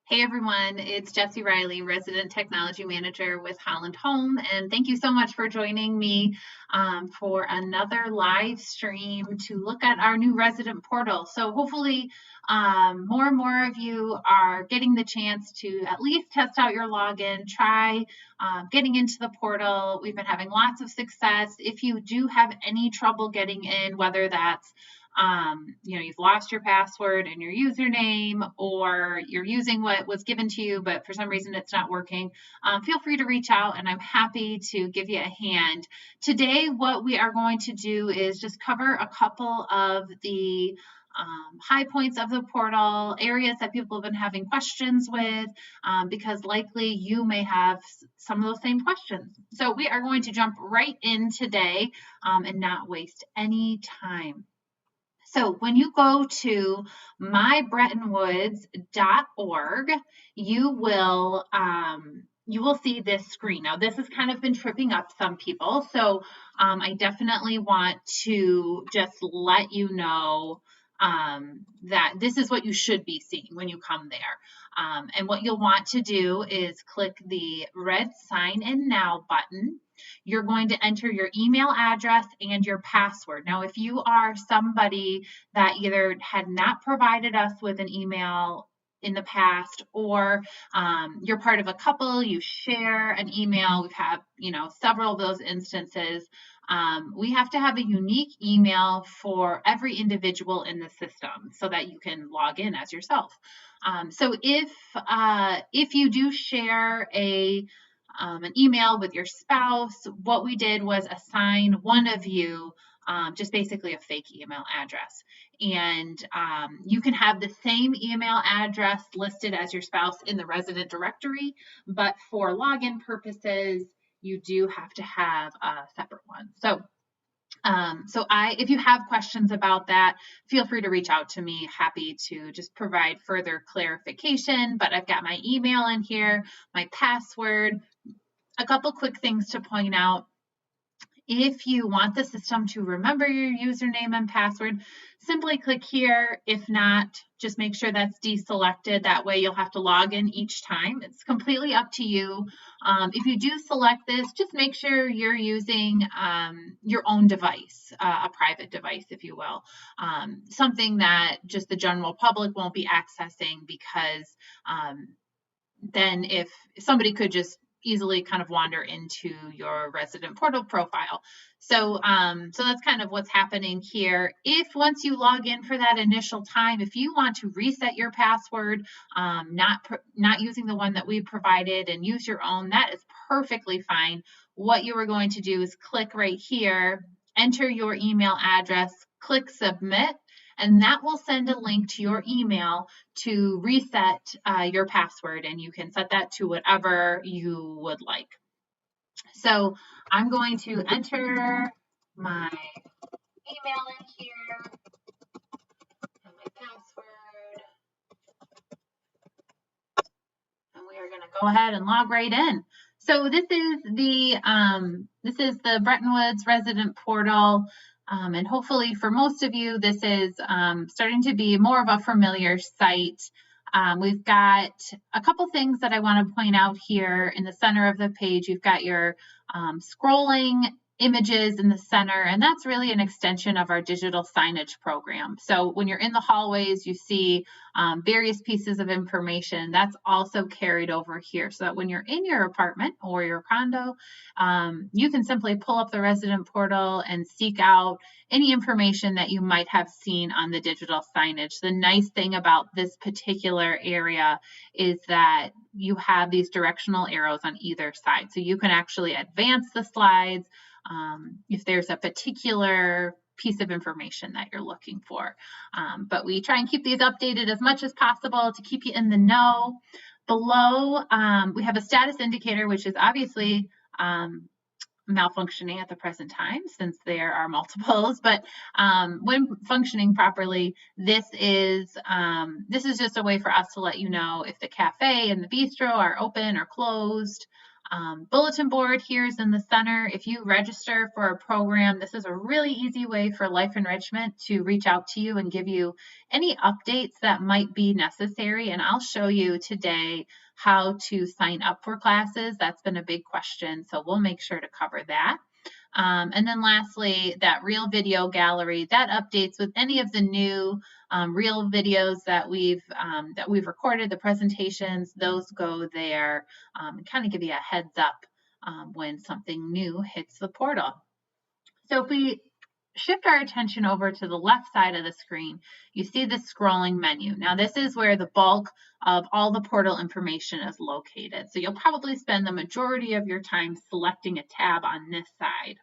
Hey everyone, it's Jessie Riley, Resident Technology Manager with Holland Home, and thank you so much for joining me for another live stream to look at our new resident portal. So hopefully more and more of you are getting the chance to at least test out your login, try getting into the portal. We've been having lots of success. If you do have any trouble getting in, whether that's you've lost your password and your username, or you're using what was given to you, but for some reason it's not working, feel free to reach out and I'm happy to give you a hand. Today, what we are going to do is just cover a couple of the high points of the portal, areas that people have been having questions with, because likely you may have some of those same questions. So we are going to jump right in today and not waste any time. So when you go to mybretonwoods.org, you will see this screen. Now, this has kind of been tripping up some people, so I definitely want to just let you know that this is what you should be seeing when you come there. And what you'll want to do is click the red Sign In Now button. You're going to enter your email address and your password. Now, if you are somebody that either had not provided us with an email in the past, or you're part of a couple, you share an email, we've had several of those instances. We have to have a unique email for every individual in the system so that you can log in as yourself. So if you do share an email with your spouse, what we did was assign one of you just basically a fake email address. And you can have the same email address listed as your spouse in the resident directory, but for login purposes, you do have to have a separate one. So if you have questions about that, feel free to reach out to me. Happy to just provide further clarification, but I've got my email in here, my password. A couple quick things to point out. If you want the system to remember your username and password, simply click here. If not, just make sure that's deselected. That way you'll have to log in each time. It's completely up to you. If you do select this, just make sure you're using your own device, a private device, if you will. Something that just the general public won't be accessing, because then if somebody could just easily kind of wander into your resident portal profile. So that's kind of what's happening here. If once you log in for that initial time, if you want to reset your password, not using the one that we provided and use your own, that is perfectly fine. What you are going to do is click right here, enter your email address, click submit, and that will send a link to your email to reset your password, and you can set that to whatever you would like. So I'm going to enter my email in here and my password, and we are going to go ahead and log right in. So this is the Bretonwoods resident portal. And hopefully for most of you, this is starting to be more of a familiar site. We've got a couple things that I want to point out here in the center of the page. You've got your scrolling images in the center, and that's really an extension of our digital signage program. So when you're in the hallways, you see various pieces of information that's also carried over here, so that when you're in your apartment or your condo, you can simply pull up the resident portal and seek out any information that you might have seen on the digital signage. The nice thing about this particular area is that you have these directional arrows on either side, so you can actually advance the slides if there's a particular piece of information that you're looking for. But we try and keep these updated as much as possible to keep you in the know. Below, we have a status indicator, which is obviously malfunctioning at the present time, since there are multiples, but when functioning properly, this is just a way for us to let you know if the cafe and the bistro are open or closed. bulletin board here is in the center. If you register for a program, this is a really easy way for Life Enrichment to reach out to you and give you any updates that might be necessary. And I'll show you today how to sign up for classes. That's been a big question, so we'll make sure to cover that. And then lastly, that reel video gallery that updates with any of the new reel videos that we've recorded, the presentations, those go there and kind of give you a heads up when something new hits the portal. So if we shift our attention over to the left side of the screen, you see the scrolling menu. Now this is where the bulk of all the portal information is located. So you'll probably spend the majority of your time selecting a tab on this side.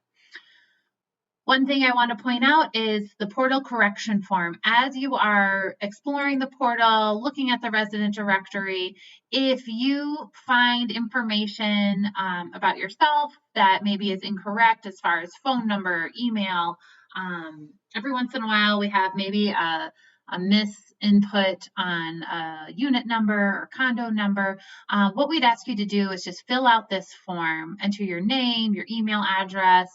One thing I want to point out is the portal correction form. As you are exploring the portal, looking at the resident directory, if you find information about yourself that maybe is incorrect as far as phone number, email, every once in a while we have maybe a misinput on a unit number or condo number. What we'd ask you to do is just fill out this form, enter your name, your email address,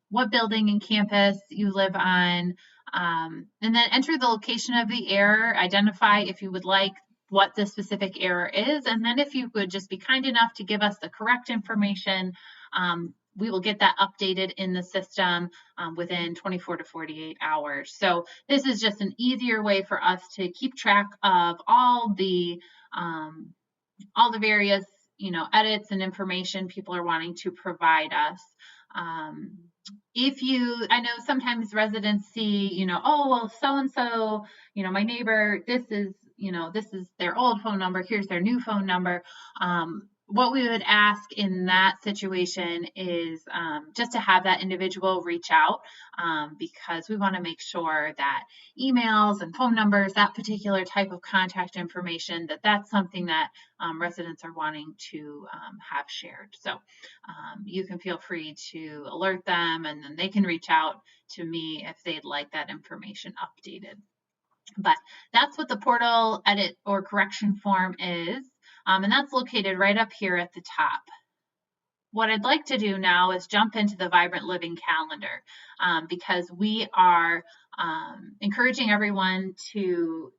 what building and campus you live on, and then enter the location of the error, identify if you would like what the specific error is, and then if you would just be kind enough to give us the correct information, we will get that updated in the system within 24 to 48 hours. So this is just an easier way for us to keep track of all the various edits and information people are wanting to provide us. I know sometimes residents see, oh, well, so-and-so, my neighbor, this is their old phone number, here's their new phone number. What we would ask in that situation is just to have that individual reach out because we want to make sure that emails and phone numbers, that particular type of contact information, that's something that residents are wanting to have shared. So you can feel free to alert them and then they can reach out to me if they'd like that information updated. But that's what the portal edit or correction form is. And that's located right up here at the top. What I'd like to do now is jump into the Vibrant Living calendar because we are encouraging everyone to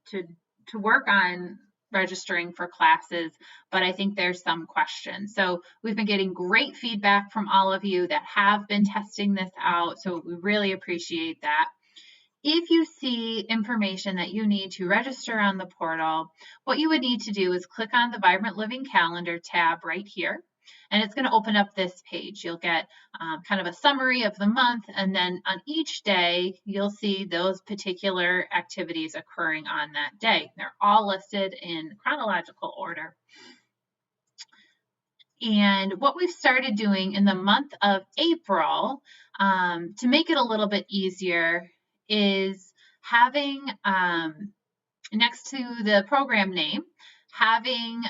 work on registering for classes, but I think there's some questions. So we've been getting great feedback from all of you that have been testing this out, so we really appreciate that. If you see information that you need to register on the portal, what you would need to do is click on the Vibrant Living Calendar tab right here, and it's going to open up this page. You'll get kind of a summary of the month, and then on each day, you'll see those particular activities occurring on that day. They're all listed in chronological order. And what we've started doing in the month of April, to make it a little bit easier, is having next to the program name, having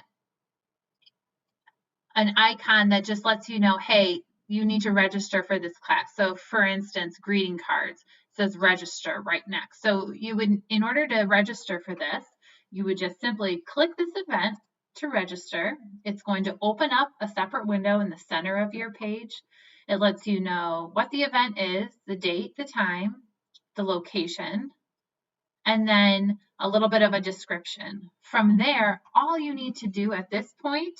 an icon that just lets you know, hey, you need to register for this class. So for instance, greeting cards says register right next. So you would, in order to register for this, you would just simply click this event to register. It's going to open up a separate window in the center of your page. It lets you know what the event is, the date, the time, the location, and then a little bit of a description. From there, all you need to do at this point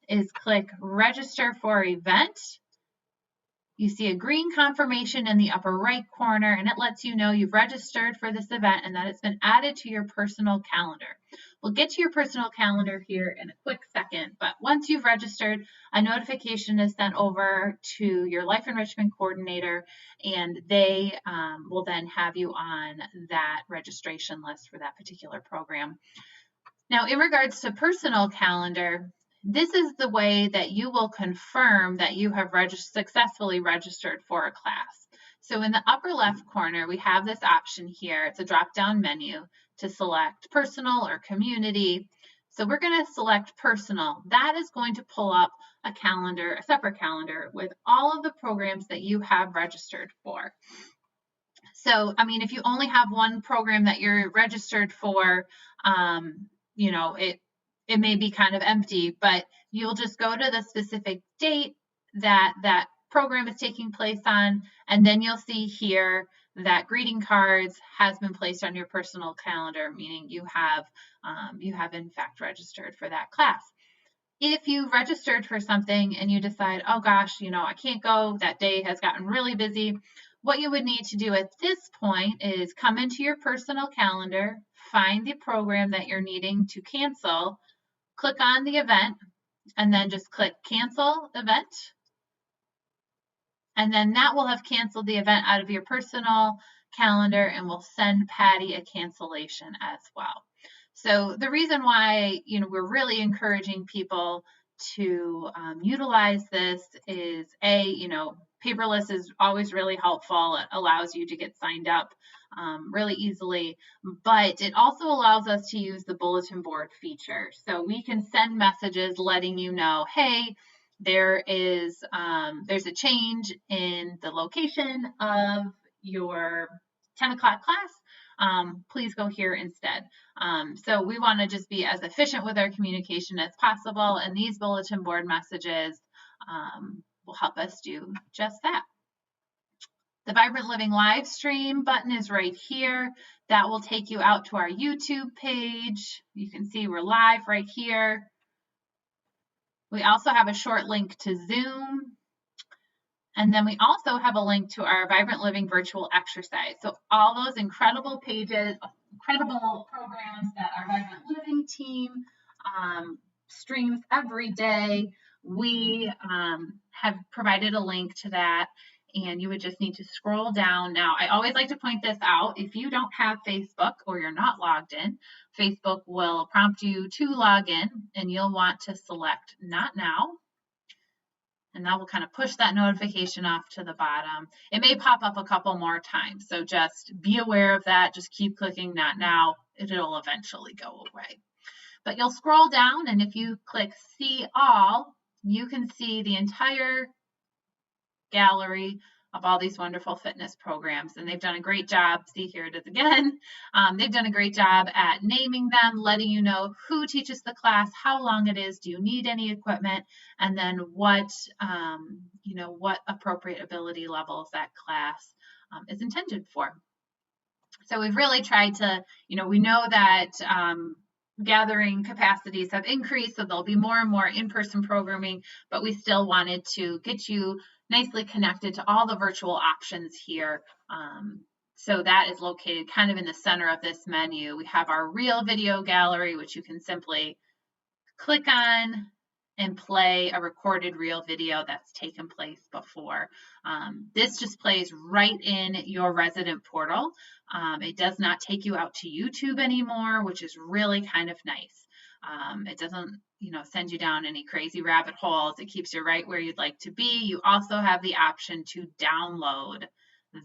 is click register for event. You see a green confirmation in the upper right corner, and it lets you know you've registered for this event and that it's been added to your personal calendar. We'll get to your personal calendar here in a quick second, but once you've registered, a notification is sent over to your Life Enrichment Coordinator, and they will then have you on that registration list for that particular program. Now, in regards to personal calendar, this is the way that you will confirm that you have successfully registered for a class. So in the upper left corner, we have this option here. It's a drop-down menu to select personal or community. So we're going to select personal. That is going to pull up a calendar, a separate calendar with all of the programs that you have registered for. So, I mean, if you only have one program that you're registered for, it may be kind of empty, but you'll just go to the specific date that that program is taking place on, and then you'll see here that greeting cards has been placed on your personal calendar, meaning you have in fact registered for that class. If you registered for something and you decide, oh gosh, I can't go, that day has gotten really busy, what you would need to do at this point is come into your personal calendar, find the program that you're needing to cancel, click on the event, and then just click cancel event. And then that will have canceled the event out of your personal calendar and will send Patty a cancellation as well. So the reason why, we're really encouraging people to utilize this is paperless is always really helpful. It allows you to get signed up really easily, but it also allows us to use the bulletin board feature. So we can send messages letting you know, hey, there's a change in the location of your 10 o'clock class. Please go here instead. So we want to just be as efficient with our communication as possible, and these bulletin board messages will help us do just that. The Vibrant Living live stream button is right here. That will take you out to our YouTube page. You can see we're live right here. We also have a short link to Zoom. And then we also have a link to our Vibrant Living virtual exercise. So all those incredible pages, incredible programs that our Vibrant Living team streams every day, we have provided a link to that. And you would just need to scroll down. Now, I always like to point this out. If you don't have Facebook or you're not logged in, Facebook will prompt you to log in, and you'll want to select Not Now. And that will kind of push that notification off to the bottom. It may pop up a couple more times, so just be aware of that. Just keep clicking Not Now. It'll eventually go away. But you'll scroll down, and if you click See All, you can see the entire gallery of all these wonderful fitness programs, and they've done a great job. See, here it is again. They've done a great job at naming them, letting you know who teaches the class, how long it is, do you need any equipment, and then what appropriate ability levels that class is intended for. So we've really tried to, we know that gathering capacities have increased, so there'll be more and more in-person programming, but we still wanted to get you nicely connected to all the virtual options here. So that is located kind of in the center of this menu. We have our Reel video gallery, which you can simply click on and play a recorded reel video that's taken place before. This just plays right in your resident portal. It does not take you out to YouTube anymore, which is really kind of nice. It doesn't, send you down any crazy rabbit holes. It keeps you right where you'd like to be. You also have the option to download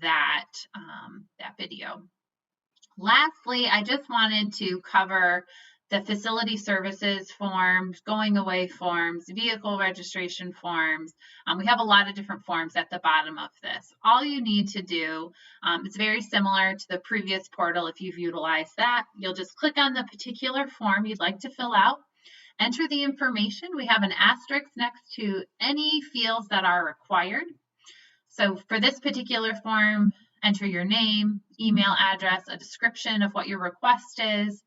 that video. Lastly, I just wanted to cover the facility services forms, going away forms, vehicle registration forms. We have a lot of different forms at the bottom of this. All you need to do, it's very similar to the previous portal. If you've utilized that, you'll just click on the particular form you'd like to fill out, enter the information. We have an asterisk next to any fields that are required. So for this particular form, enter your name, email address, a description of what your request is.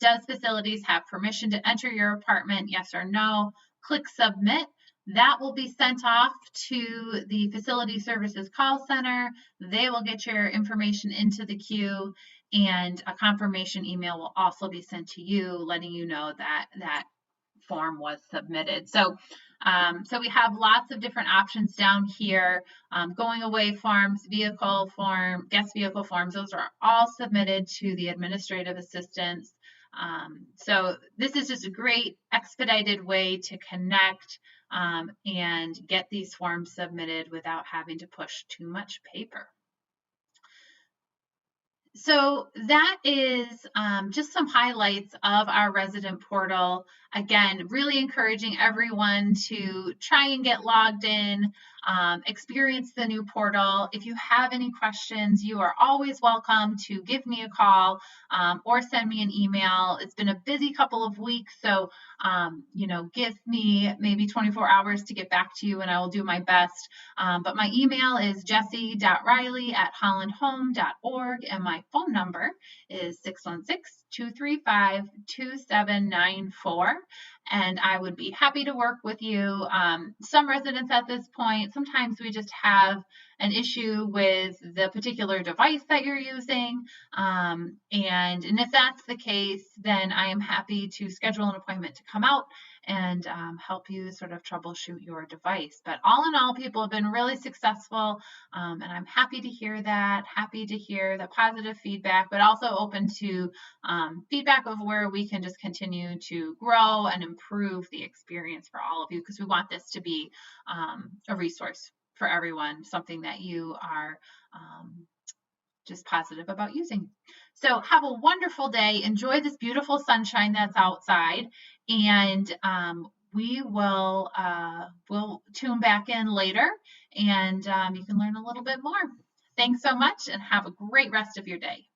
Does facilities have permission to enter your apartment? Yes or no. Click submit. That will be sent off to the facility services call center. They will get your information into the queue, and a confirmation email will also be sent to you letting you know that that form was submitted. So we have lots of different options down here. Going away forms, vehicle form, guest vehicle forms, those are all submitted to the administrative assistants. So this is just a great expedited way to connect and get these forms submitted without having to push too much paper. So that is just some highlights of our resident portal. Again, really encouraging everyone to try and get logged in, experience the new portal. If you have any questions, you are always welcome to give me a call or send me an email. It's been a busy couple of weeks, so give me maybe 24 hours to get back to you, and I will do my best. But my email is jessie.riley@hollandhome.org, and my phone number is 616-235-2794. And I would be happy to work with you. Some residents at this point, sometimes we just have an issue with the particular device that you're using. And if that's the case, then I am happy to schedule an appointment to come out and help you sort of troubleshoot your device. But all in all, people have been really successful, and I'm happy to hear that, happy to hear the positive feedback, but also open to feedback of where we can just continue to grow and improve the experience for all of you, because we want this to be a resource for everyone, something that you are just positive about using. So have a wonderful day. Enjoy this beautiful sunshine that's outside, and we'll tune back in later, and you can learn a little bit more. Thanks so much, and have a great rest of your day.